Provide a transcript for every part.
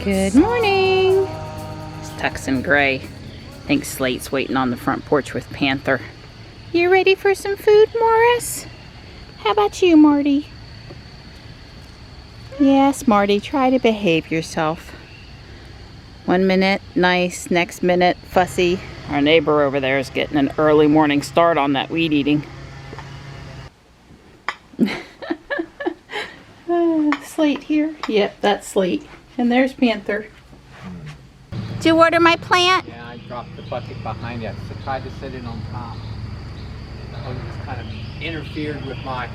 Good morning. It's Texan Gray. I think Slate's waiting on the front porch with Panther. You ready for some food, Morris? How about you, Marty? Yes, Marty, try to behave yourself. 1 minute, nice. Next minute, fussy. Our neighbor over there is getting an early morning start on that weed eating. Slate here? Yep, that's Slate. And there's Panther. Did you water my plant? Yeah, I dropped the bucket behind it. So I tried to set it on top. It just kind of interfered with my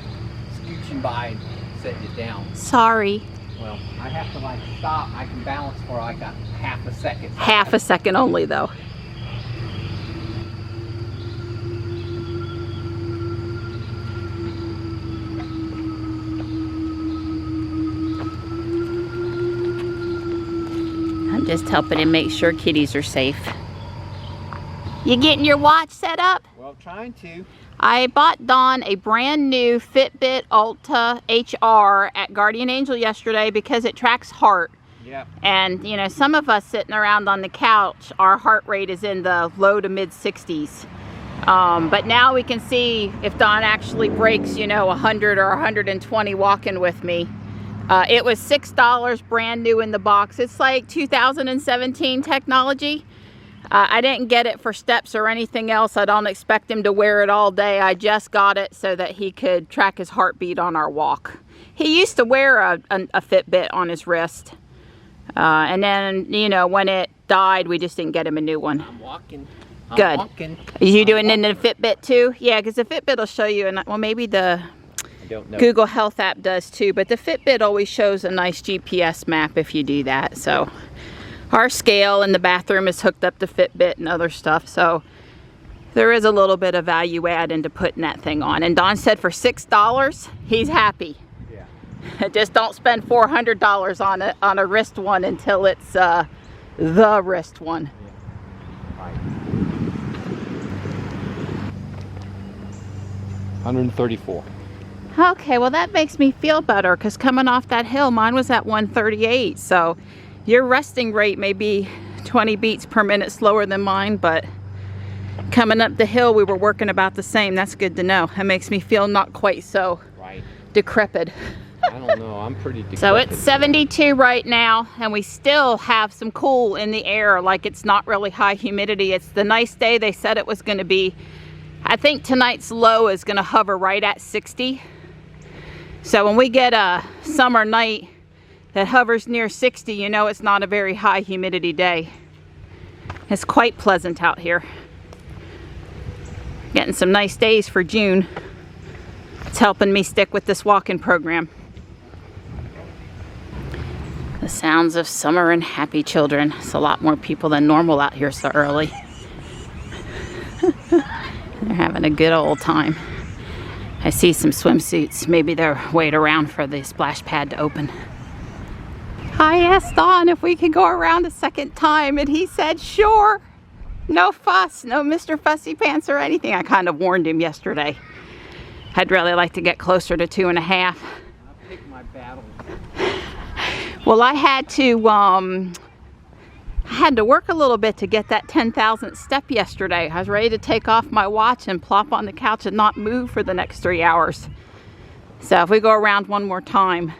scooching by and setting it down. Sorry. Well, I have to like stop. I can balance for like a half a second. Half a second only though. I'm just helping him make sure kitties are safe. You getting your watch set up? Well, trying to. I bought Dawn a brand new Fitbit Ultra HR at Guardian Angel yesterday because it tracks heart. Yep. And you know, some of us sitting around on the couch, our heart rate is in the low to mid 60s. But now we can see if Dawn actually breaks, you know, 100 or 120 walking with me. It was $6 brand new in the box. It's like 2017 technology. I didn't get it for steps or anything else. I don't expect him to wear it all day. I just got it so that he could track his heartbeat on our walk. He used to wear a Fitbit on his wrist. And then, you know, when it died, we just didn't get him a new one. I'm walking. Good. Walking. Is you doing it in the Fitbit too? Yeah, because the Fitbit will show you, and well, maybe the Google Health app does too, but the Fitbit always shows a nice GPS map if you do that. So our scale in the bathroom is hooked up to Fitbit and other stuff, so there is a little bit of value add into putting that thing on. And Don said for $6, he's happy. Yeah. Just don't spend $400 on a wrist one until it's the wrist one. Yeah. Right. 134. Okay, well that makes me feel better because coming off that hill, mine was at 138. So your resting rate may be 20 beats per minute slower than mine, but coming up the hill, we were working about the same. That's good to know. It makes me feel not quite so decrepit. I don't know, I'm pretty decrepit. So it's 72 right now, and we still have some cool in the air, like it's not really high humidity. It's the nice day they said it was gonna be. I think tonight's low is gonna hover right at 60. So when we get a summer night that hovers near 60, you know it's not a very high humidity day. It's quite pleasant out here. Getting some nice days for June. It's helping me stick with this walking program. The sounds of summer and happy children. It's a lot more people than normal out here so early. They're having a good old time. I see some swimsuits. Maybe they're waiting around for the splash pad to open. I asked Don if we could go around a second time, and he said, sure. No fuss, no Mr. Fussy Pants or anything. I kind of warned him yesterday. I'd really like to get closer to 2.5. I'll pick my battle. Well, I had to work a little bit to get that 10,000th step yesterday. I was ready to take off my watch and plop on the couch and not move for the next 3 hours. So if we go around one more time,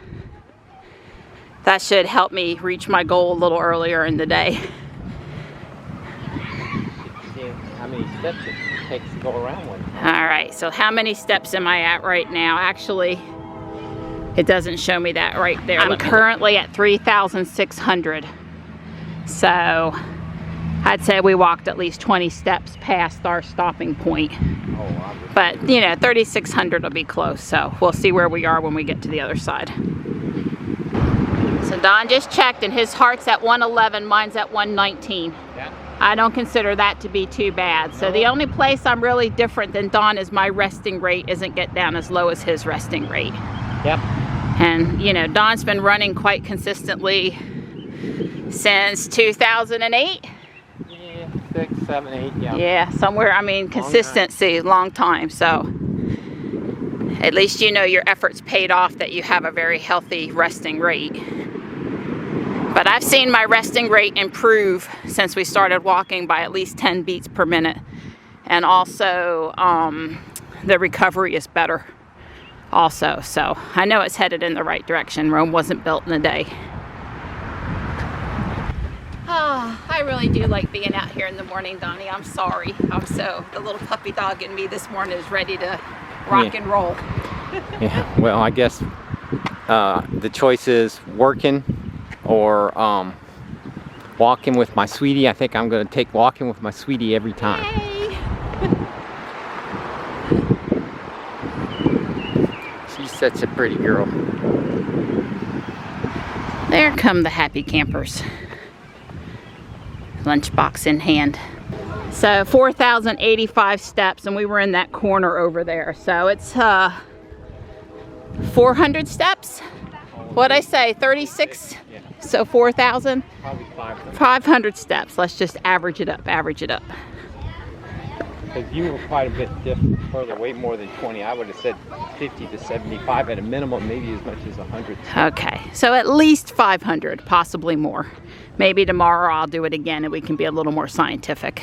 that should help me reach my goal a little earlier in the day. See how many steps it takes to go around one. All right, so how many steps am I at right now? Actually, it doesn't show me that right there. I'm currently at 3,600. So I'd say we walked at least 20 steps past our stopping point. Oh, but you know, 3,600 will be close, so we'll see where we are when we get to the other side. So Don just checked and his heart's at 111, mine's at 119. Yeah. I don't consider that to be too bad. So the only place I'm really different than Don is my resting rate isn't get down as low as his resting rate. Yep. And you know, Don's been running quite consistently since 2008. Yeah, 6, 7, 8, yeah. Yeah, somewhere, I mean, consistency, long time. So at least you know your efforts paid off, that you have a very healthy resting rate. But I've seen my resting rate improve since we started walking by at least 10 beats per minute. And also, the recovery is better also. So I know it's headed in the right direction. Rome wasn't built in a day. Oh, I really do like being out here in the morning, Donnie. I'm sorry. The little puppy dog in me this morning is ready to rock and roll. Yeah, well, I guess the choice is working or walking with my sweetie. I think I'm going to take walking with my sweetie every time. Yay. She's such a pretty girl. There come the happy campers. Lunchbox in hand. So 4,085 steps, and we were in that corner over there. So it's 400 steps. What'd I say? 36? Yeah. So 4,000? Probably 500. 500 steps. Let's just average it up. Average it up. Because you were quite a bit further, way more than 20. I would have said 50 to 75 at a minimum, maybe as much as 100. Okay, so at least 500, possibly more. Maybe tomorrow I'll do it again and we can be a little more scientific.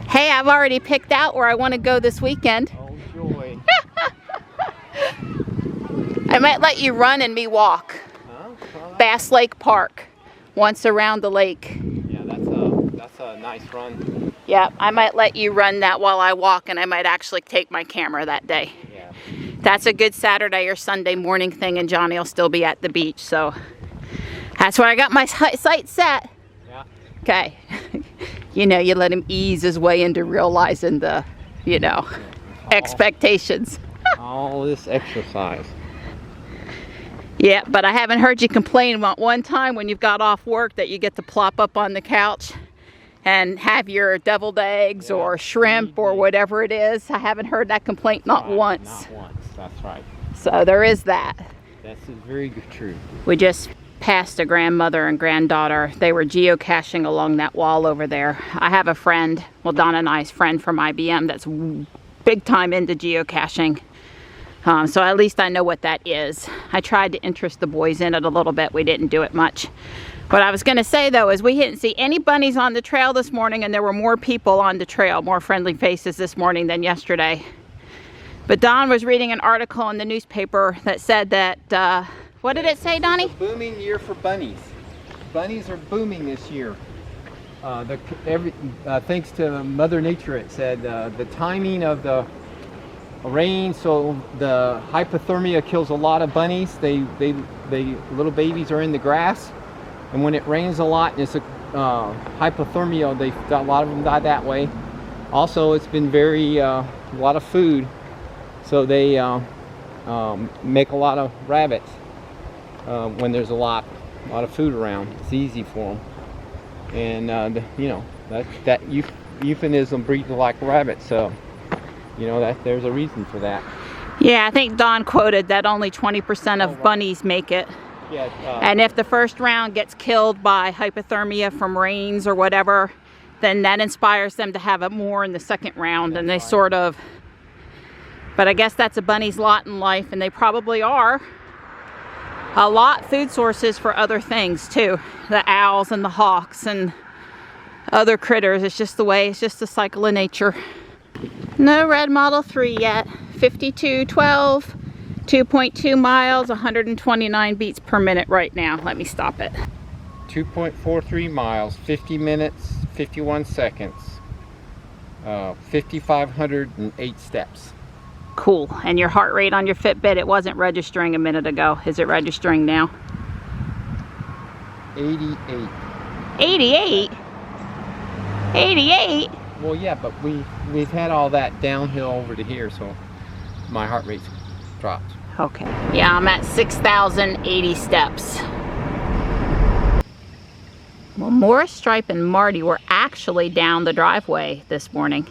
Hey, I've already picked out where I want to go this weekend. Oh, joy. I might let you run and me walk. Huh? Well, Bass Lake Park, once around the lake. yeah, that's a nice run. Yeah, I might let you run that while I walk, and I might actually take my camera that day. Yeah. That's a good Saturday or Sunday morning thing, and Johnny will still be at the beach, so that's where I got my sights set. Yeah. Okay. You know, you let him ease his way into realizing the, you know, expectations. All this exercise. Yeah, but I haven't heard you complain about one time when you've got off work that you get to plop up on the couch and have your deviled eggs or shrimp or whatever it is. I haven't heard that complaint not once. Not once, that's right. So there is that. That's very true. We just passed a grandmother and granddaughter. They were geocaching along that wall over there. I have a friend, well, Donna and I's friend from IBM that's big time into geocaching. So at least I know what that is. I tried to interest the boys in it a little bit. We didn't do it much. What I was going to say, though, is we didn't see any bunnies on the trail this morning, and there were more people on the trail, more friendly faces this morning than yesterday. But Don was reading an article in the newspaper that said that, what did it say, Donnie? It's a booming year for bunnies. Bunnies are booming this year. Thanks to Mother Nature, it said, the timing of the rain, so the hypothermia kills a lot of bunnies. Little babies are in the grass. And when it rains a lot and it's a hypothermia, a lot of them die that way. Also, it's been a lot of food, so they make a lot of rabbits when there's a lot of food around. It's easy for them, and you know that euphemism breeds like rabbits. So you know that there's a reason for that. Yeah, I think Don quoted that only 20% of bunnies make it. Yeah, and if the first round gets killed by hypothermia from rains or whatever, then that inspires them to have it more in the second round, and they sort of, but I guess that's a bunny's lot in life, and they probably are a lot food sources for other things too. The owls and the hawks and other critters. It's just the way, it's just the cycle of nature. No red Model 3 yet. 5212. 2.2 miles, 129 beats per minute right now. Let me stop it. 2.43 miles, 50 minutes, 51 seconds, 5,508 steps. Cool. And your heart rate on your Fitbit, it wasn't registering a minute ago. Is it registering now? 88. 88? 88? Well, yeah, but we've had all that downhill over to here, so my heart rate's dropped. Okay. Yeah, I'm at 6,080 steps. Well, Morris, Stripe, and Marty were actually down the driveway this morning.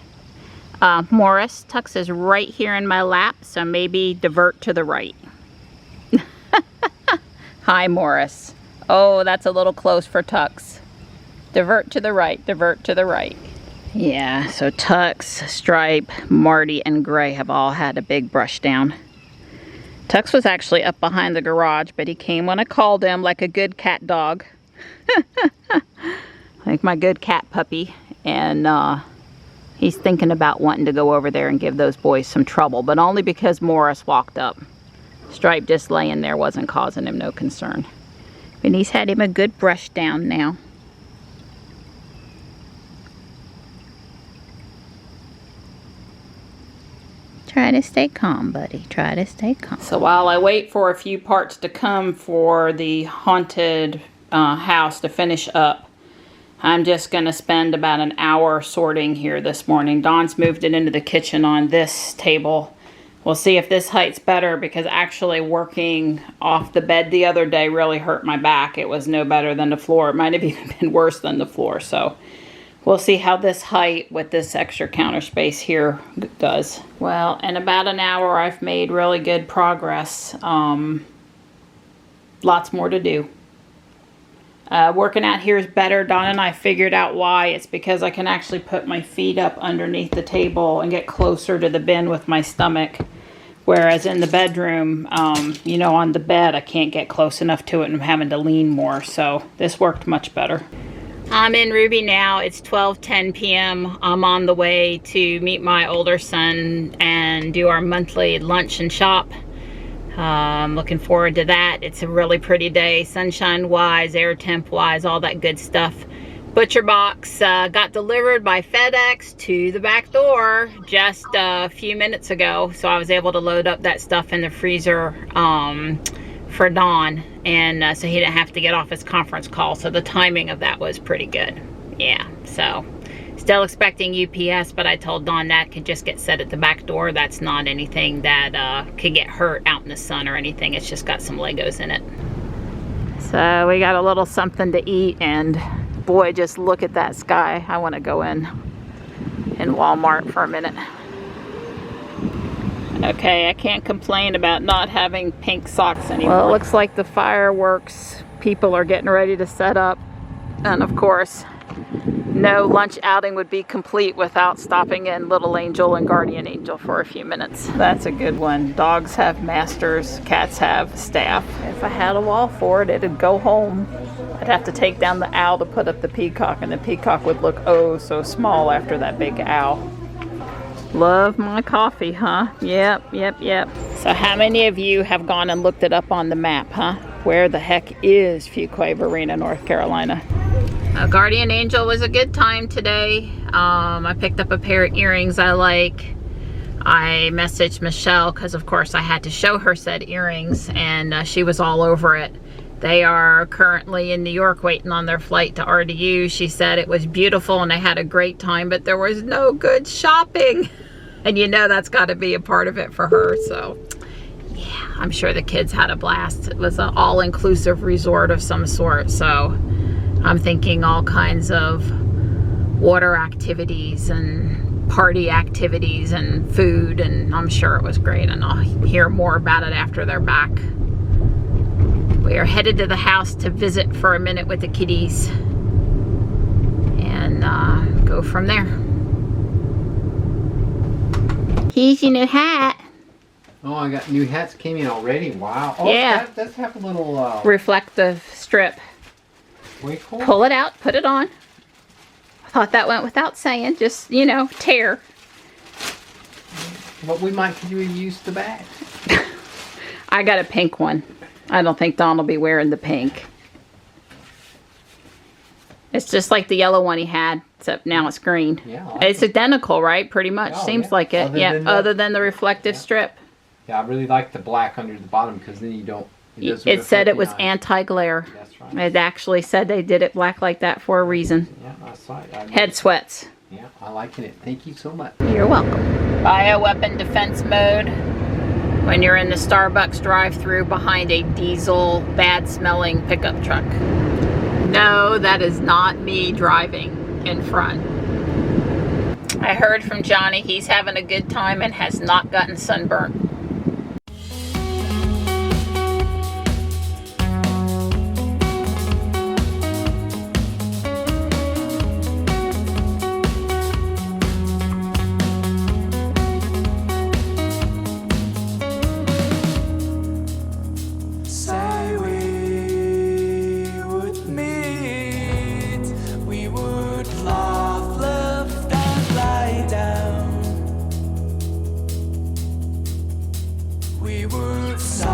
Morris, Tux is right here in my lap, so maybe divert to the right. Hi, Morris. Oh, that's a little close for Tux. Divert to the right, divert to the right. Yeah, so Tux, Stripe, Marty, and Gray have all had a big brush down. Tux was actually up behind the garage, but he came when I called him like a good cat dog. Like my good cat puppy. And he's thinking about wanting to go over there and give those boys some trouble, but only because Morris walked up. Stripe just laying there wasn't causing him no concern. And he's had him a good brush down now. Try to stay calm, buddy. Try to stay calm. So while I wait for a few parts to come for the haunted house to finish up, I'm just going to spend about an hour sorting here this morning. Dawn's moved it into the kitchen on this table. We'll see if this height's better, because actually working off the bed the other day really hurt my back. It was no better than the floor. It might have even been worse than the floor. So we'll see how this height with this extra counter space here does. Well, in about an hour, I've made really good progress. Lots more to do. Working out here is better. Dawn and I figured out why. It's because I can actually put my feet up underneath the table and get closer to the bin with my stomach. Whereas in the bedroom, you know, on the bed, I can't get close enough to it and I'm having to lean more. So this worked much better. I'm in Ruby now. It's 12:10 p.m. I'm on the way to meet my older son and do our monthly lunch and shop. I'm looking forward to that. It's a really pretty day, sunshine wise, air temp wise, all that good stuff. Butcher box got delivered by FedEx to the back door just a few minutes ago, so I was able to load up that stuff in the freezer for Dawn, and so he didn't have to get off his conference call, so the timing of that was pretty good. Yeah, so still expecting UPS, but I told Dawn that could just get set at the back door. That's not anything that could get hurt out in the sun or anything. It's just got some Legos in it. So we got a little something to eat, and boy, just look at that sky. I want to go in Walmart for a minute. Okay, I can't complain about not having pink socks anymore. Well, it looks like the fireworks people are getting ready to set up. And of course, no lunch outing would be complete without stopping in Little Angel and Guardian Angel for a few minutes. That's a good one. Dogs have masters, cats have staff. If I had a wall for it, it'd go home. I'd have to take down the owl to put up the peacock, and the peacock would look oh so small after that big owl. Love my coffee, huh? Yep. So how many of you have gone and looked it up on the map, huh? Where the heck is Fuquay-Varina, North Carolina? Guardian Angel was a good time today. I picked up a pair of earrings I like. I messaged Michelle because of course I had to show her said earrings, and she was all over it. They are currently in New York waiting on their flight to RDU. She said it was beautiful and they had a great time, but there was no good shopping. And you know that's got to be a part of it for her. So yeah, I'm sure the kids had a blast. It was an all-inclusive resort of some sort. So I'm thinking all kinds of water activities and party activities and food, and I'm sure it was great, and I'll hear more about it after they're back. We are headed to the house to visit for a minute with the kitties and go from there. Here's your new hat. Oh, I got new hats came in already. Wow. Oh, yeah. That does have a little reflective strip. Way cool. Pull it out, put it on. I thought that went without saying. Just, you know, tear. But we might use the back. I got a pink one. I don't think Don will be wearing the pink. It's just like the yellow one he had, except now it's green. Yeah, like it's identical, right? Pretty much. Oh, seems like it. Other than the reflective strip. Yeah, I really like the black under the bottom because then you don't... It said it was anti-glare. That's right. It actually said they did it black like that for a reason. Yeah, I saw it. Head sweats. Yeah, I liking it. Thank you so much. You're welcome. Bioweapon defense mode. When you're in the Starbucks drive-thru behind a diesel, bad-smelling pickup truck. No, that is not me driving in front. I heard from Johnny he's having a good time and has not gotten sunburnt. we were silent.